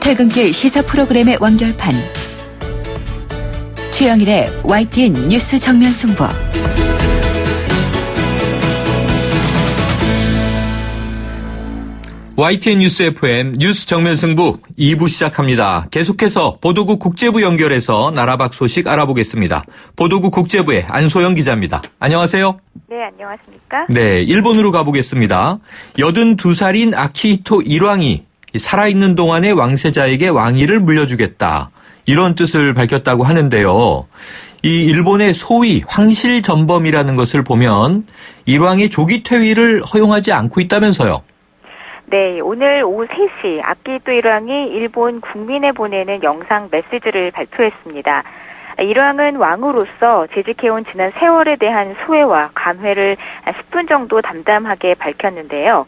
퇴근길 시사 프로그램의 완결판. 최영일의 YTN 뉴스 정면 승부. YTN 뉴스 FM 뉴스 정면 승부 2부 시작합니다. 계속해서 보도국 국제부 연결해서 나라 밖 소식 알아보겠습니다. 보도국 국제부의 안소영 기자입니다. 안녕하세요. 네, 안녕하십니까? 네, 일본으로 가보겠습니다. 82살인 아키히토 일왕이 살아있는 동안에 왕세자에게 왕위를 물려주겠다. 이런 뜻을 밝혔다고 하는데요. 이 일본의 소위 황실 전범이라는 것을 보면 일왕의 조기 퇴위를 허용하지 않고 있다면서요. 네, 오늘 오후 3시 아키히토 일왕이 일본 국민에 보내는 영상 메시지를 발표했습니다. 일왕은 왕으로서 재직해온 지난 세월에 대한 소회와 감회를 10분 정도 담담하게 밝혔는데요.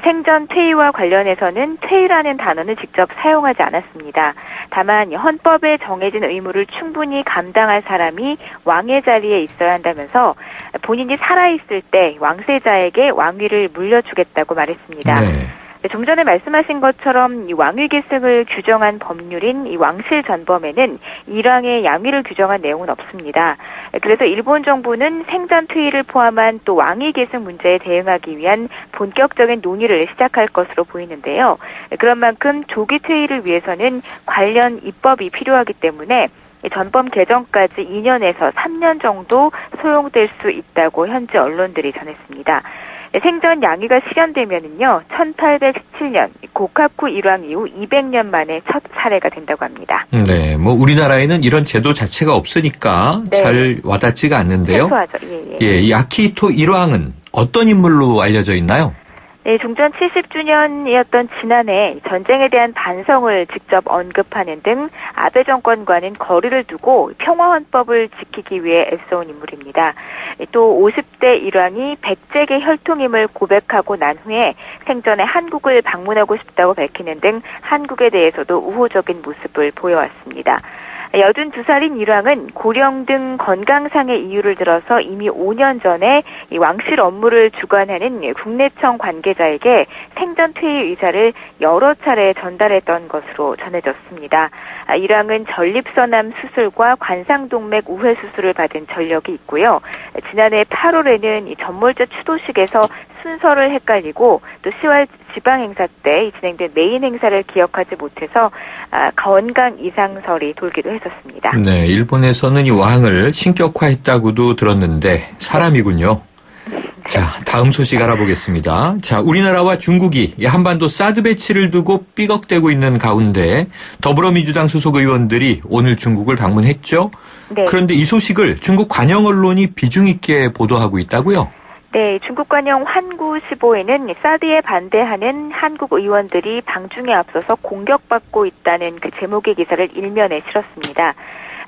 생전 퇴위와 관련해서는 퇴위라는 단어는 직접 사용하지 않았습니다. 다만 헌법에 정해진 의무를 충분히 감당할 사람이 왕의 자리에 있어야 한다면서 본인이 살아있을 때 왕세자에게 왕위를 물려주겠다고 말했습니다. 네. 좀 전에 말씀하신 것처럼 이 왕위 계승을 규정한 법률인 이 왕실 전범에는 일왕의 양위를 규정한 내용은 없습니다. 그래서 일본 정부는 생전 퇴위를 포함한 또 왕위 계승 문제에 대응하기 위한 본격적인 논의를 시작할 것으로 보이는데요. 그런 만큼 조기 퇴위를 위해서는 관련 입법이 필요하기 때문에 전범 개정까지 2년에서 3년 정도 소요될 수 있다고 현지 언론들이 전했습니다. 생전 양위가 실현되면은요, 1817년 고카쿠 일왕 이후 200년 만에 첫 사례가 된다고 합니다. 네, 뭐 우리나라에는 이런 제도 자체가 없으니까 네. 잘 와닿지가 않는데요. 생소하죠. 예, 이 아키히토 일왕은 어떤 인물로 알려져 있나요? 네, 종전 70주년이었던 지난해 전쟁에 대한 반성을 직접 언급하는 등 아베 정권과는 거리를 두고 평화헌법을 지키기 위해 애써온 인물입니다. 또 50대 일왕이 백제계 혈통임을 고백하고 난 후에 생전에 한국을 방문하고 싶다고 밝히는 등 한국에 대해서도 우호적인 모습을 보여왔습니다. 82살인 일왕은 고령 등 건강상의 이유를 들어서 이미 5년 전에 이 왕실 업무를 주관하는 국내청 관계자에게 생전 퇴위 의사를 여러 차례 전달했던 것으로 전해졌습니다. 일왕은 전립선암 수술과 관상동맥 우회 수술을 받은 전력이 있고요. 지난해 8월에는 이 전몰제 추도식에서 순서를 헷갈리고 또 10월 지방 행사 때 진행된 메인 행사를 기억하지 못해서 건강 이상설이 돌기도 했었습니다. 네, 일본에서는 이 왕을 신격화했다고도 들었는데 사람이군요. 자, 다음 소식 알아보겠습니다. 자, 우리나라와 중국이 한반도 사드 배치를 두고 삐걱대고 있는 가운데 더불어민주당 소속 의원들이 오늘 중국을 방문했죠. 네. 그런데 이 소식을 중국 관영 언론이 비중 있게 보도하고 있다고요? 네, 중국 관영 환구시보에는 사드에 반대하는 한국 의원들이 방중에 앞서서 공격받고 있다는 그 제목의 기사를 일면에 실었습니다.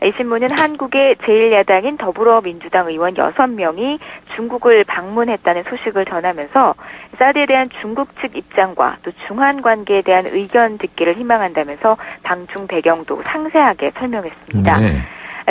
이 신문은 한국의 제1야당인 더불어민주당 의원 6명이 중국을 방문했다는 소식을 전하면서 사드에 대한 중국 측 입장과 또 중한 관계에 대한 의견 듣기를 희망한다면서 방중 배경도 상세하게 설명했습니다. 네.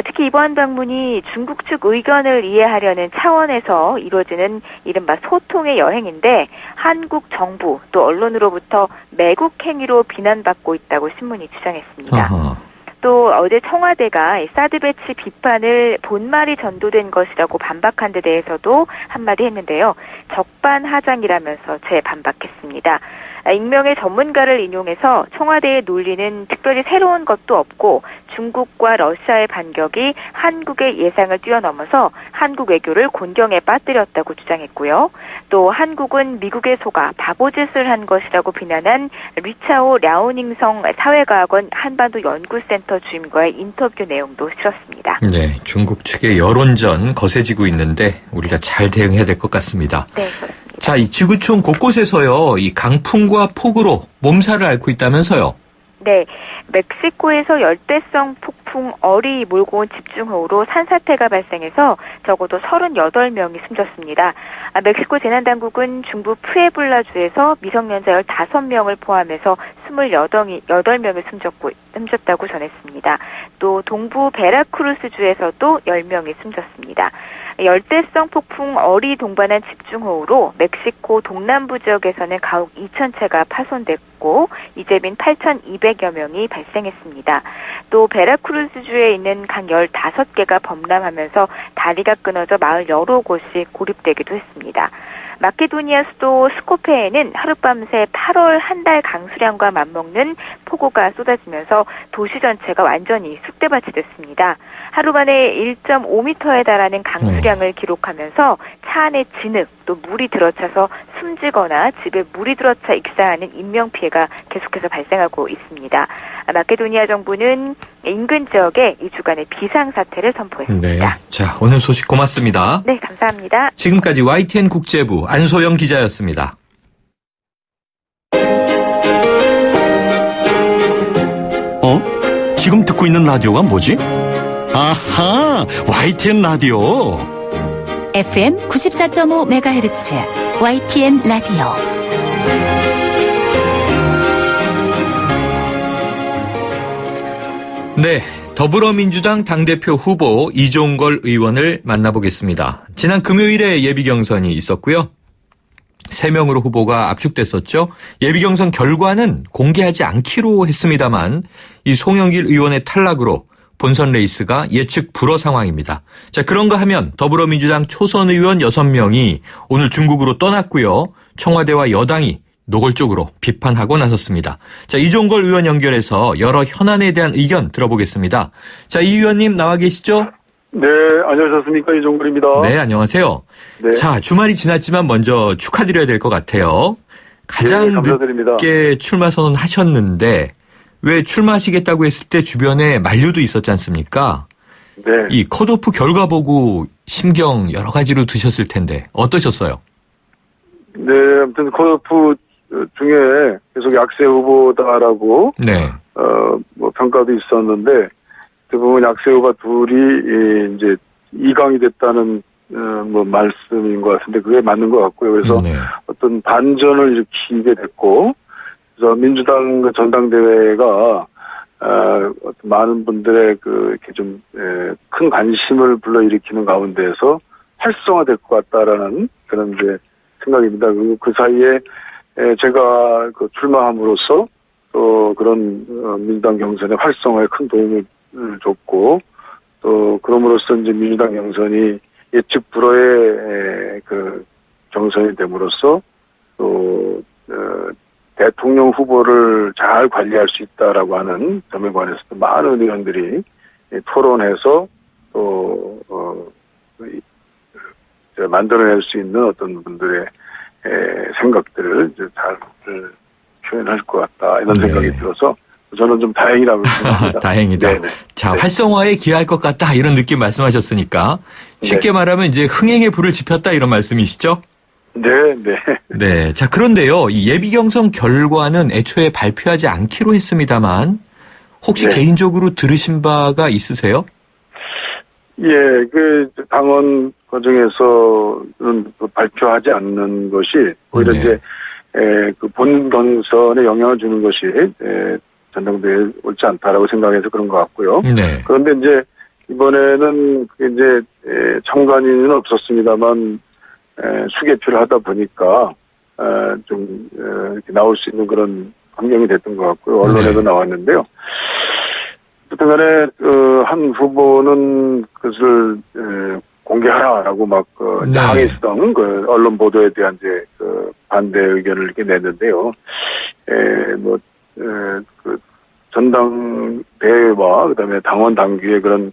특히 이번 방문이 중국 측 의견을 이해하려는 차원에서 이루어지는 이른바 소통의 여행인데 한국 정부 또 언론으로부터 매국 행위로 비난받고 있다고 신문이 주장했습니다. 아하. 또 어제 청와대가 사드 배치 비판을 본말이 전도된 것이라고 반박한 데 대해서도 한마디 했는데요. 적반하장이라면서 재반박했습니다. 익명의 전문가를 인용해서 청와대의 논리는 특별히 새로운 것도 없고 중국과 러시아의 반격이 한국의 예상을 뛰어넘어서 한국 외교를 곤경에 빠뜨렸다고 주장했고요. 또 한국은 미국에 속아 바보짓을 한 것이라고 비난한 리차오 랴오닝성 사회과학원 한반도 연구센터 주임과의 인터뷰 내용도 실었습니다. 네, 중국 측의 여론전 거세지고 있는데 우리가 잘 대응해야 될 것 같습니다. 네, 그렇습니다. 자, 이 지구촌 곳곳에서요, 이 강풍과 폭우로 몸살을 앓고 있다면서요? 네, 멕시코에서 열대성 폭풍 어리 몰고 온 집중호우로 산사태가 발생해서 적어도 38명이 숨졌습니다. 멕시코 재난당국은 중부 푸에블라주에서 미성년자 15명을 포함해서 28명이 숨졌다고 전했습니다. 또 동부 베라크루스주에서도 10명이 숨졌습니다. 열대성 폭풍 어리 동반한 집중호우로 멕시코 동남부 지역에서는 가옥 2,000채가 파손됐고 이재민 8,200여 명이 발생했습니다. 또 베라크루스주에 있는 강 15개가 범람하면서 다리가 끊어져 마을 여러 곳이 고립되기도 했습니다. 마케도니아 수도 스코페에는 하룻밤새 8월 한 달 강수량과 맞먹는 폭우가 쏟아지면서 도시 전체가 완전히 쑥대밭이 됐습니다. 하루 만에 1.5m에 달하는 강수량을 기록하면서 차 안에 진흙, 또 물이 들어차서 숨지거나 집에 물이 들어차 익사하는 인명피해가 계속해서 발생하고 있습니다. 마케도니아 정부는 인근 지역에 2주간의 비상사태를 선포했습니다. 네. 자, 오늘 소식 고맙습니다. 네, 감사합니다. 지금까지 YTN 국제부 안소영 기자였습니다. 지금 듣고 있는 라디오가 뭐지? 아하, YTN 라디오. FM 94.5MHz YTN 라디오. 네, 더불어민주당 당대표 후보 이종걸 의원을 만나보겠습니다. 지난 금요일에 예비경선이 있었고요. 3명으로 후보가 압축됐었죠. 예비경선 결과는 공개하지 않기로 했습니다만 이 송영길 의원의 탈락으로 본선 레이스가 예측 불허 상황입니다. 자, 그런가 하면 더불어민주당 초선 의원 6명이 오늘 중국으로 떠났고요. 청와대와 여당이 노골적으로 비판하고 나섰습니다. 자, 이종걸 의원 연결해서 여러 현안에 대한 의견 들어보겠습니다. 자, 이 의원님 나와 계시죠? 네, 안녕하셨습니까? 이종걸입니다. 네, 안녕하세요. 네. 자, 주말이 지났지만 먼저 축하드려야 될 것 같아요. 가장 네, 감사드립니다. 늦게 출마 선언하셨는데 왜 출마하시겠다고 했을 때 주변에 만류도 있었지 않습니까? 네. 이 컷오프 결과 보고 심경 여러 가지로 드셨을 텐데 어떠셨어요? 네, 아무튼 컷오프 중에 계속 약세 후보다라고 네. 뭐 평가도 있었는데 대부분 약세 후보 둘이 이제 2강이 됐다는 뭐 말씀인 것 같은데 그게 맞는 것 같고요. 그래서 네. 어떤 반전을 일으키게 됐고 그래서 민주당 그 전당대회가 많은 분들의 이렇게 좀 큰 관심을 불러일으키는 가운데에서 활성화될 것 같다라는 그런 이제 생각입니다. 그리고 그 사이에 제가 그 출마함으로써 또 그런 민주당 경선의 활성화에 큰 도움을 줬고 또 그럼으로써 이제 민주당 경선이 예측 불허의 그 경선이 됨으로써 또 대통령 후보를 잘 관리할 수 있다라고 하는 점에 관해서도 많은 의원들이 토론해서 또 만들어낼 수 있는 어떤 분들의 생각들을 이제 잘 표현할 것 같다 이런 생각이 들어서 저는 좀 다행이라고 생각합니다. 다행이다. 네네. 자, 네. 활성화에 기여할 것 같다 이런 느낌 말씀하셨으니까 쉽게 네. 말하면 이제 흥행의 불을 지폈다 이런 말씀이시죠? 네, 네. 네. 자, 그런데요. 이 예비경선 결과는 애초에 발표하지 않기로 했습니다만 혹시 네. 개인적으로 들으신 바가 있으세요? 예, 그 당원 과정에서는 발표하지 않는 것이 오히려 네. 이제 그 본 경선에 영향을 주는 것이 전당대회에 옳지 않다라고 생각해서 그런 것 같고요. 네. 그런데 이제 이번에는 그게 이제 참관인은 없었습니다만 수개표를 하다 보니까 좀 이렇게 나올 수 있는 그런 환경이 됐던 것 같고요. 언론에도 네. 나왔는데요. 어떤 간에 한 후보는 그것을 공개하라라고 막 네. 항의했던 그 언론 보도에 대한 이제 그 반대 의견을 이렇게 냈는데요. 그 전당대회와 그다음에 당원 당규의 그런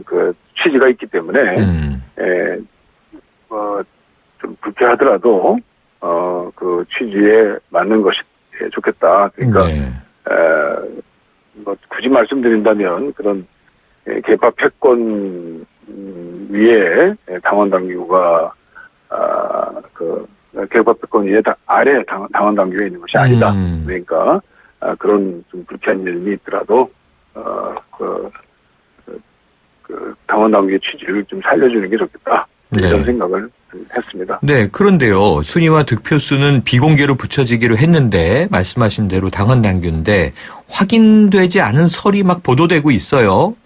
그 취지가 있기 때문에 좀 불쾌하더라도 그 취지에 맞는 것이 좋겠다. 그러니까 네. 뭐 굳이 말씀드린다면 그런 개파 패권 위에 당원 당규가 그 개파 패권 위에 아래 당원 당규가 있는 것이 아니다. 그러니까 그런 좀 불쾌한 일이 있더라도 그 당원 당규의 취지를 좀 살려주는 게 좋겠다. 네. 이런 생각을 했습니다. 네, 그런데요. 순위와 득표수는 비공개로 붙여지기로 했는데 말씀하신 대로 당원 당규인데 확인되지 않은 설이 막 보도되고 있어요.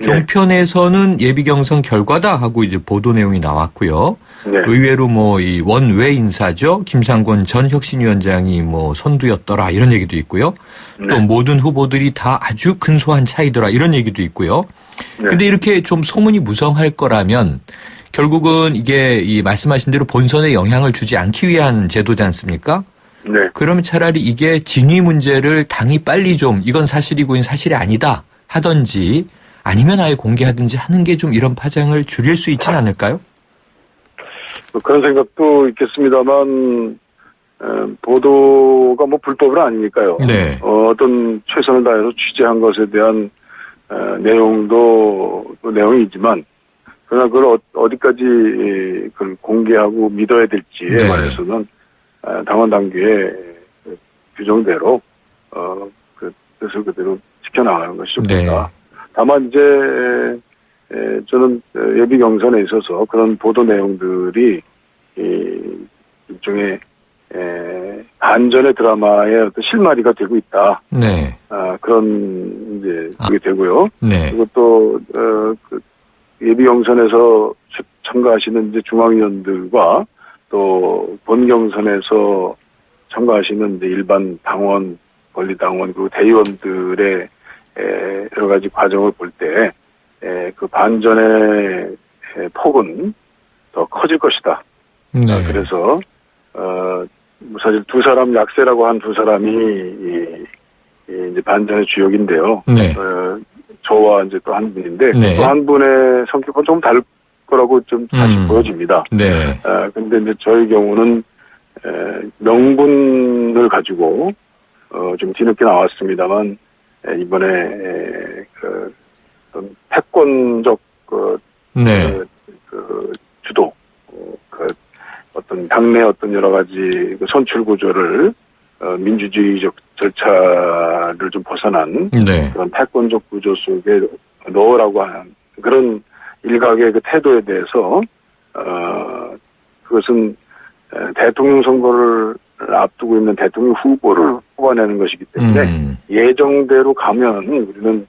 종편에서는 예비 경선 결과다 하고 이제 보도 내용이 나왔고요. 네. 의외로 뭐 이 원외 인사죠. 김상곤 전 혁신위원장이 뭐 선두였더라 이런 얘기도 있고요. 또 네. 모든 후보들이 다 아주 근소한 차이더라 이런 얘기도 있고요. 네. 근데 이렇게 좀 소문이 무성할 거라면 결국은 이게 이 말씀하신 대로 본선에 영향을 주지 않기 위한 제도지 않습니까? 네. 그러면 차라리 이게 진위 문제를 당이 빨리 좀 이건 사실이고 이건 사실이 아니다 하든지 아니면 아예 공개하든지 하는 게 좀 이런 파장을 줄일 수 있지는 않을까요? 그런 생각도 있겠습니다만 보도가 뭐 불법은 아니니까요. 네. 어떤 최선을 다해서 취재한 것에 대한 내용도 내용이지만 그러나 그걸 어디까지 그걸 공개하고 믿어야 될지에 네. 관해서는 당원 당규의 규정대로 그 뜻을 그대로 지켜나가는 것이 좋겠다. 네. 다만 이제 저는 예비 경선에 있어서 그런 보도 내용들이 일종의 반전의 드라마의 어떤 실마리가 되고 있다. 네. 그런 이제 그게 되고요. 네. 그리고 또 그 예비 경선에서 참가하시는 이제 중앙위원들과 또 본 경선에서 참가하시는 이제 일반 당원, 권리당원 그리고 대의원들의 여러 가지 과정을 볼 때 그 반전의 폭은 더 커질 것이다. 네. 그래서 사실 두 사람 약세라고 한 두 사람이 이제 반전의 주역인데요. 네. 저와 이제 또 한 분인데 네. 또 한 분의 성격은 좀 다를 거라고 좀 사실 보여집니다. 네. 근데 이제 저희 경우는 명분을 가지고 좀 뒤늦게 나왔습니다만 이번에 그 어떤 패권적 네. 그 주도 그 어떤 당내 어떤 여러 가지 그 선출 구조를 민주주의적 절차를 좀 벗어난 네. 그런 패권적 구조 속에 넣으라고 하는 그런 일각의 그 태도에 대해서 그것은 대통령 선거를 앞두고 있는 대통령 후보를 뽑아내는 것이기 때문에 예정대로 가면 우리는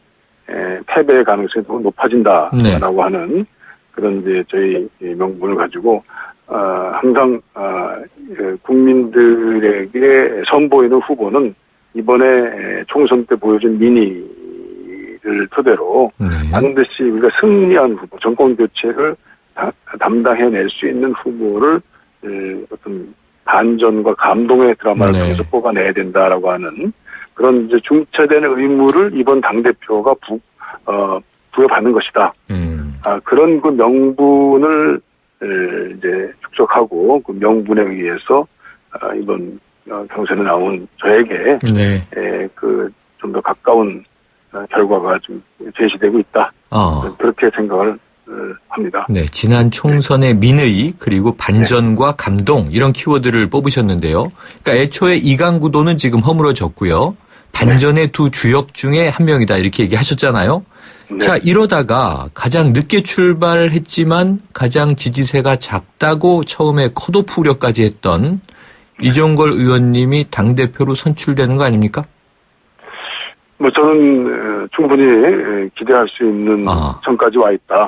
패배의 가능성이 더 높아진다라고 네. 하는 그런 이제 저희 명분을 가지고 항상 국민들에게 선보이는 후보는 이번에 총선 때 보여준 민의를 토대로 네. 반드시 우리가 승리한 후보, 정권 교체를 담당해낼 수 있는 후보를 어떤 반전과 감동의 드라마를 네. 통해서 뽑아내야 된다라고 하는 그런 이제 중차된 의무를 이번 당대표가 부여받는 것이다. 그런 그 명분을 이제 축적하고 그 명분에 의해서 이번 경선에 나온 저에게 네. 그 좀 더 가까운 결과가 좀 제시되고 있다. 그렇게 생각을 합니다. 네, 지난 총선의 민의 그리고 반전과 감동 이런 키워드를 뽑으셨는데요. 그러니까 애초에 이강 구도는 지금 허물어졌고요. 반전의 두 주역 중에 한 명이다 이렇게 얘기하셨잖아요. 네. 자, 이러다가 가장 늦게 출발했지만 가장 지지세가 작다고 처음에 컷오프 우려까지 했던 이종걸 의원님이 당대표로 선출되는 거 아닙니까? 뭐 저는 충분히 기대할 수 있는 선까지 와 있다.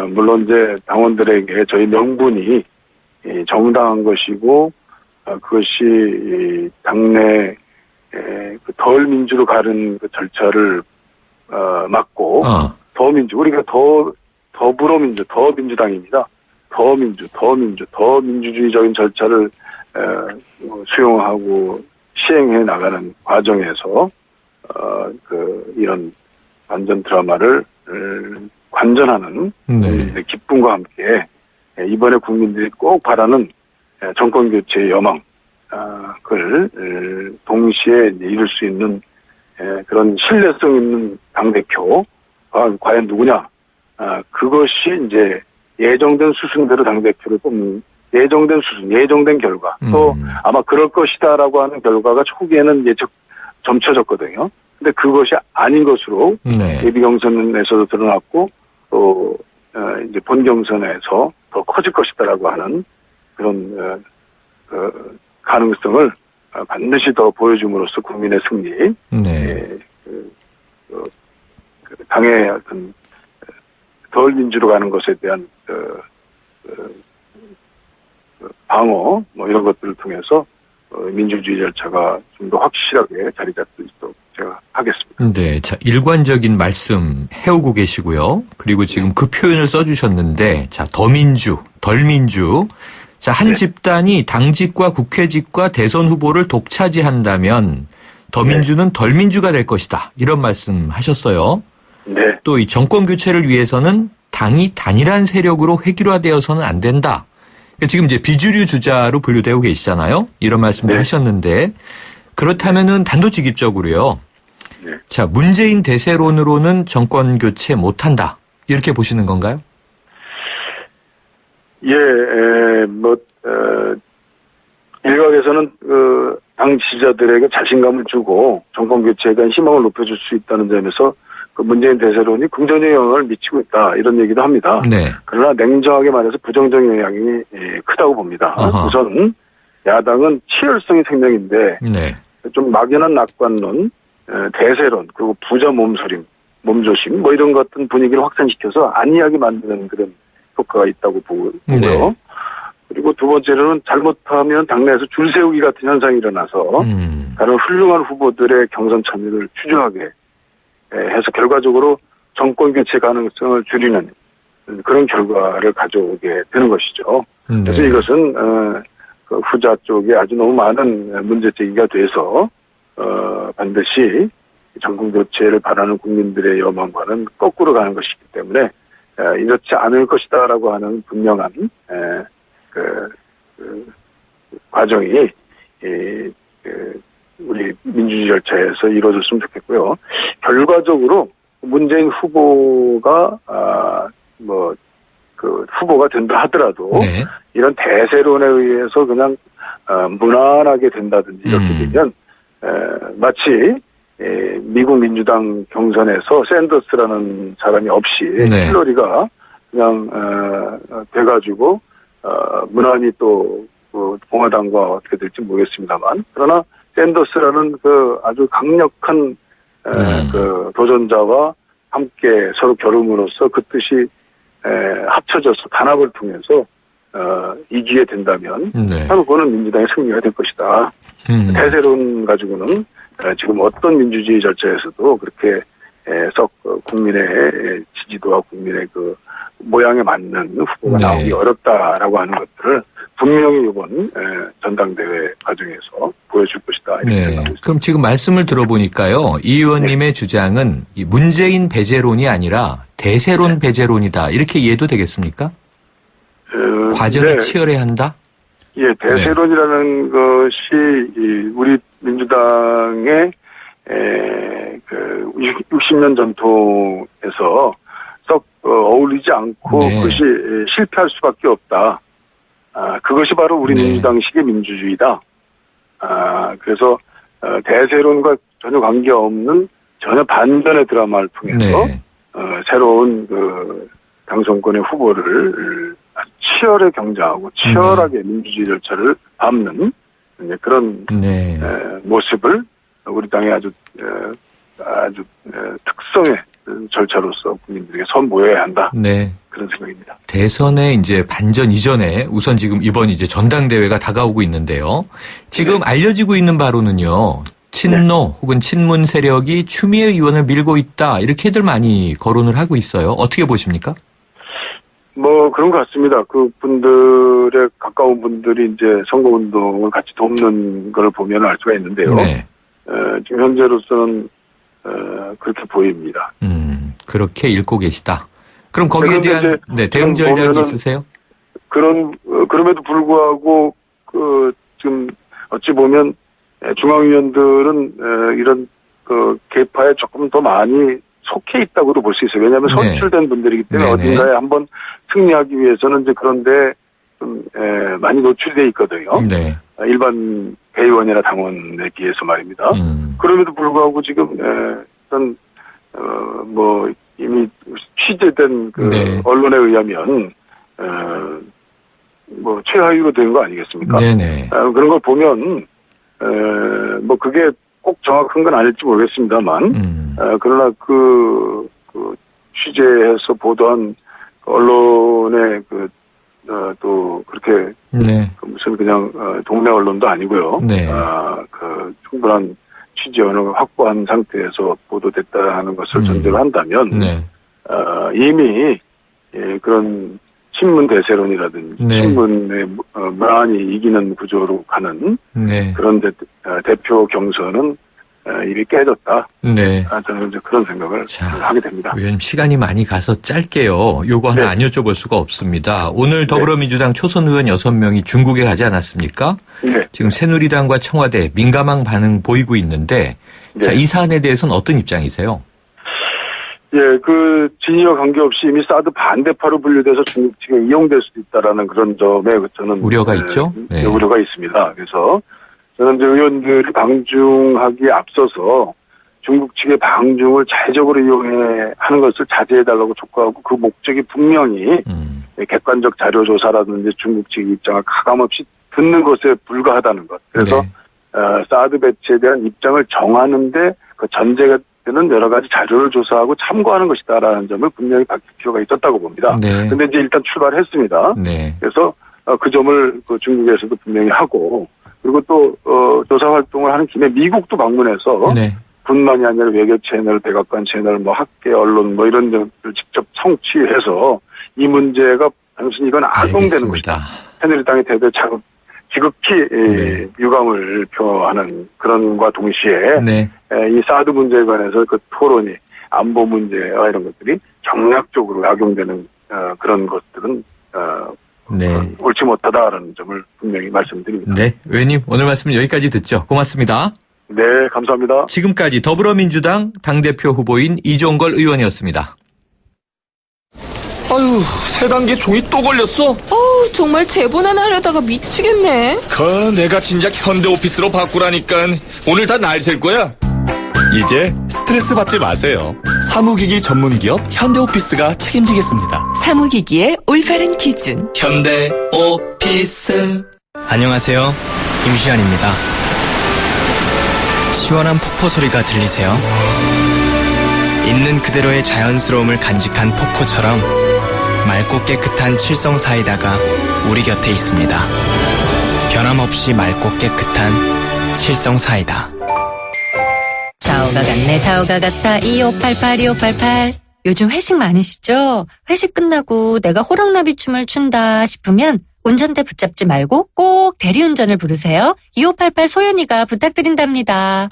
물론 이제 당원들에게 저희 명분이 정당한 것이고 그것이 당내 덜 민주로 가는 그 절차를 막고 더 민주 우리가 더불어민주 더민주당입니다. 더 민주주의적인 절차를 수용하고 시행해 나가는 과정에서 이런 반전 드라마를 관전하는 기쁨과 함께 이번에 국민들이 꼭 바라는 정권 교체의 여망 그걸 동시에 이룰 수 있는 그런 신뢰성 있는 당대표가 과연 누구냐 그것이 이제 예정된 수순대로 당대표를 뽑는 예정된 수순, 예정된 결과 또 아마 그럴 것이다라고 하는 결과가 초기에는 점쳐졌거든요. 근데 그것이 아닌 것으로 예비 경선에서도 드러났고 또 이제 본 경선에서 더 커질 것이다라고 하는 그런 가능성을 반드시 더 보여줌으로써 국민의 승리, 당의 어떤 덜 민주로 가는 것에 대한 방어 뭐 이런 것들을 통해서 민주주의 절차가 좀 더 확실하게 자리 잡을 수 있도록 제가 하겠습니다. 네, 자 일관적인 말씀 해오고 계시고요. 그리고 지금 그 표현을 써주셨는데, 자 더민주, 덜민주. 자, 한 네. 집단이 당직과 국회직과 대선 후보를 독차지한다면 더민주는 덜민주가 될 것이다. 이런 말씀 하셨어요. 네, 또 이 정권 교체를 위해서는 당이 단일한 세력으로 획일화되어서는 안 된다. 그러니까 지금 이제 비주류 주자로 분류되고 계시잖아요. 이런 말씀도 네. 하셨는데, 그렇다면은 단도직입적으로요. 네. 자, 문재인 대세론으로는 정권 교체 못한다. 이렇게 보시는 건가요? 예, 일각에서는 당 지지자들에게 자신감을 주고 정권 교체에 대한 희망을 높여줄 수 있다는 점에서 그 문재인 대세론이 긍정적 영향을 미치고 있다 이런 얘기도 합니다. 네. 그러나 냉정하게 말해서 부정적 영향이 크다고 봅니다. 아하. 우선 야당은 치열성이 생명인데 네. 좀 막연한 낙관론, 대세론, 그리고 부자 몸조심 뭐 이런 같은 분위기를 확산시켜서 안이하게 만드는 그런 효과가 있다고 보고요. 네. 그리고 두 번째로는 잘못하면 당내에서 줄 세우기 같은 현상이 일어나서 다른 훌륭한 후보들의 경선 참여를 추종하게 해서 결과적으로 정권 교체 가능성을 줄이는 그런 결과를 가져오게 되는 것이죠. 그래서 네. 이것은 그 후자 쪽에 아주 너무 많은 문제 제기가 돼서 반드시 정권 교체를 바라는 국민들의 여망과는 거꾸로 가는 것이기 때문에 이렇지 않을 것이다라고 하는 분명한 과정이 우리 민주주의 절차에서 이루어졌으면 좋겠고요. 결과적으로 문재인 후보가 후보가 된다 하더라도 네. 이런 대세론에 의해서 그냥 무난하게 된다든지 이렇게 되면 마치 미국 민주당 경선에서 샌더스라는 사람이 없이 네. 힐러리가 그냥 돼가지고 무난히 또 공화당과 어떻게 될지 모르겠습니다만 그러나 샌더스라는 그 아주 강력한 그 도전자와 함께 서로 겨룸으로써 그 뜻이 합쳐져서 단합을 통해서 이기게 된다면 네. 바로 그거는 민주당의 승리가 될 것이다. 대세론 가지고는 지금 어떤 민주주의 절차에서도 그렇게 썩 국민의 지지도와 국민의 그 모양에 맞는 후보가 네. 나오기 어렵다라고 하는 것들을 분명히 이번 전당대회 과정에서 보여줄 것이다. 이렇게 네. 생각하고 있습니다. 그럼 지금 말씀을 들어보니까요. 이 의원님의 주장은 이 문재인 배제론이 아니라 대세론 배제론이다. 이렇게 이해도 되겠습니까? 과정이 네. 치열해야 한다? 예, 대세론이라는 것이 우리 민주당의 그 60년 전통에서 썩 어울리지 않고 네. 그것이 실패할 수밖에 없다. 그것이 바로 우리 네. 민주당식의 민주주의다. 그래서 대세론과 전혀 관계없는 전혀 반전의 드라마를 통해서 네. 새로운 그 당선권의 후보를 아주 치열하게 경쟁하고 치열하게 민주주의 절차를 밟는 그런 네. 모습을 우리 당의 아주 특성의 절차로서 국민들에게 선보여야 한다. 네. 그런 생각입니다. 대선의 이제 반전 이전에 우선 지금 이번 이제 전당대회가 다가오고 있는데요. 지금 알려지고 있는 바로는요. 친노 혹은 친문 세력이 추미애 의원을 밀고 있다. 이렇게들 많이 거론을 하고 있어요. 어떻게 보십니까? 뭐 그런 것 같습니다. 그 분들의 가까운 분들이 이제 선거운동을 같이 돕는 걸 보면 알 수가 있는데요. 네. 지금 현재로서는 그렇게 보입니다. 그렇게 읽고 계시다. 그럼 거기에 대한 대응 전략이 있으세요? 그럼에도 불구하고 지금 어찌 보면 중앙위원들은 이런 계파에 조금 더 많이 속해 있다고도 볼 수 있어요. 왜냐하면 네. 선출된 분들이기 때문에 네네. 어딘가에 한번 승리하기 위해서는 이제 그런데 좀 많이 노출돼 있거든요. 네. 일반 대의원이나 당원에 비해서 말입니다. 그럼에도 불구하고 지금 어떤 뭐 이미 취재된 그 네. 언론에 의하면 뭐 최하위로 된 거 아니겠습니까? 네네. 그런 걸 보면 뭐 그게 꼭 정확한 건 아닐지 모르겠습니다만 그러나 그 취재해서 보도한 언론의 또 그렇게 네. 무슨 그냥 동네 언론도 아니고요. 네. 충분한 취재 언어를 확보한 상태에서 보도됐다는 것을 전제로 한다면 네. 이미 그런 신문 대세론이라든지 네. 신문의 무난히 이기는 구조로 가는 네. 그런 대표 경선은 이미 깨졌다. 네. 저는 이제 그런 생각을 자, 하게 됩니다. 의원님 시간이 많이 가서 짧게요. 요거 하나 네. 안 여쭤볼 수가 없습니다. 오늘 더불어민주당 초선 의원 6명이 중국에 가지 않았습니까? 네. 지금 새누리당과 청와대 민감한 반응 보이고 있는데 네. 자, 이 사안에 대해서는 어떤 입장이세요? 예, 진위와 관계없이 이미 사드 반대파로 분류돼서 중국 측에 이용될 수도 있다라는 그런 점에 저는 우려가 있죠? 네. 우려가 있습니다. 그래서 저는 이제 의원들이 방중하기에 앞서서 중국 측의 방중을 자의적으로 이용해 하는 것을 자제해달라고 촉구하고 그 목적이 분명히 객관적 자료 조사라든지 중국 측의 입장을 가감없이 듣는 것에 불과하다는 것. 그래서 네. 사드 배치에 대한 입장을 정하는데 그 전제가 되는 여러 가지 자료를 조사하고 참고하는 것이다라는 점을 분명히 밝힐 필요가 있었다고 봅니다. 네. 근데 이제 일단 출발했습니다. 네. 그래서 그 점을 중국에서도 분명히 하고 그리고 또 조사 활동을 하는 김에 미국도 방문해서 네. 군만이 아니라 외교 채널, 백악관 채널, 학계 언론 이런 점을 직접 성취해서 이 문제가 단순히 이건 악용되는 알겠습니다. 것이다. 새누리당의 대대 지극히 네. 유감을 표하는 그런과 동시에 네. 이 사드 문제에 관해서 그 토론이 안보 문제와 이런 것들이 정략적으로 악용되는 그런 것들은 네. 옳지 못하다라는 점을 분명히 말씀드립니다. 네. 의원님 오늘 말씀 여기까지 듣죠. 고맙습니다. 네, 감사합니다. 지금까지 더불어민주당 당대표 후보인 이종걸 의원이었습니다. 아유, 세 단계 종이 또 걸렸어? 정말 재본하나 하려다가 미치겠네. 내가 진작 현대오피스로 바꾸라니까. 오늘 다 날 셀 거야. 이제 스트레스 받지 마세요. 사무기기 전문기업 현대오피스가 책임지겠습니다. 사무기기의 올바른 기준. 현대오피스. 안녕하세요. 임시완입니다. 시원한 폭포 소리가 들리세요? 있는 그대로의 자연스러움을 간직한 폭포처럼 맑고 깨끗한 칠성 사이다가 우리 곁에 있습니다. 변함없이 맑고 깨끗한 칠성 사이다. 좌우가 같네 좌우가 같다 2588 요즘 회식 많으시죠? 회식 끝나고 내가 호랑나비 춤을 춘다 싶으면 운전대 붙잡지 말고 꼭 대리운전을 부르세요. 2588 소연이가 부탁드린답니다.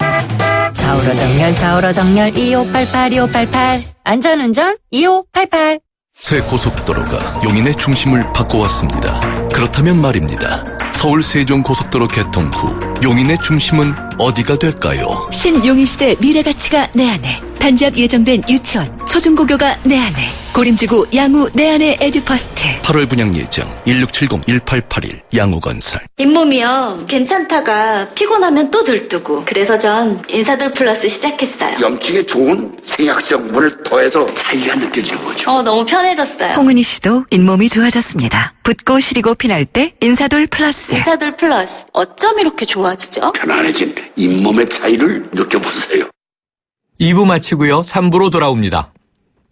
좌우로 정렬 2588 안전운전 2588. 새 고속도로가 용인의 중심을 바꿔왔습니다. 그렇다면 말입니다. 서울 세종고속도로 개통 후 용인의 중심은 어디가 될까요? 신용인시대 미래가치가 내 안에. 단지 앞 예정된 유치원, 초중고교가 내 안에. 고림지구 양우 내 안에 에듀퍼스트. 8월 분양 예정 1670-1881 양우건설. 잇몸이요. 괜찮다가 피곤하면 또 들뜨고. 그래서 전 인사돌 플러스 시작했어요. 염증에 좋은 생약성분을 더해서 차이가 느껴지는 거죠. 너무 편해졌어요. 홍은희 씨도 잇몸이 좋아졌습니다. 붓고 시리고 피날 때 인사돌 플러스. 인사돌 플러스. 어쩜 이렇게 좋아지죠? 편안해진 잇몸의 차이를 느껴보세요. 2부 마치고요. 3부로 돌아옵니다.